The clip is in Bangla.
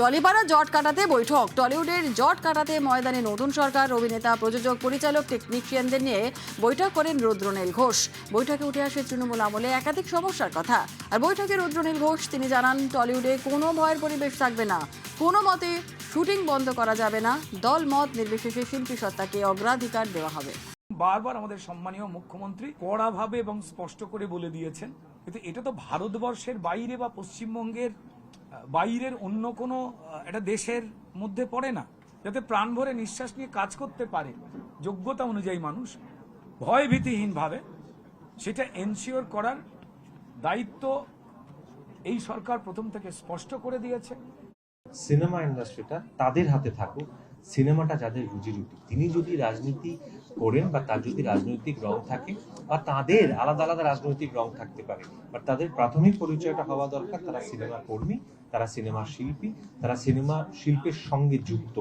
টলিপাড়া জট কাটাতে বৈঠক। টলিউডের জট কাটাতে ময়দানে নতুন সরকার। অভিনেতা, প্রযোজক, পরিচালক, টেকনিশিয়ানদের নিয়ে বৈঠক করেন রুদ্রনীল ঘোষ। বৈঠকে উঠে আসে তৃণমূল আমলে একাধিক সমস্যার কথা। আর বৈঠকে রুদ্রনীল ঘোষ তিনি জানান, টলিউডে কোনো ভয়ের পরিবেশ থাকবে না, কোনো মতে শুটিং বন্ধ করা যাবে না, দল মত নির্বিশেষে শিল্পী সত্তাকে অগ্রাধিকার দেওয়া হবে। বারবার আমাদের সম্মানীয় মুখ্যমন্ত্রী কড়াভাবে এবং স্পষ্ট করে বলে দিয়েছেন, কিন্তু এটা তো ভারতবর্ষের বাইরে বা পশ্চিমবঙ্গের বাইরের অন্য কোনো একটা দেশের মধ্যে পড়ে না, যাতে প্রাণ ভরে নিঃশ্বাস নিয়ে কাজ করতে পারে যোগ্যতা অনুযায়ী মানুষ ভয় ভীতিহীনভাবে, সেটা এনশিওর করার দায়িত্ব এই সরকার প্রথম থেকে স্পষ্ট করে দিয়েছে। সিনেমা ইন্ডাস্ট্রিটা তাদের হাতে থাকুক, সিনেমাটা যাদের রুজি রুটি, তিনি যদি রাজনীতি করেন বা তার যদি রাজনৈতিক রং থাকে বা তাদের আলাদা আলাদা রাজনৈতিক রং থাকতে পারে, বাট তাদের প্রাথমিক পরিচয়টা হওয়া দরকার তারা সিনেমা কর্মী, তারা সিনেমা শিল্পী, তারা সিনেমা শিল্পের সঙ্গে যুক্ত।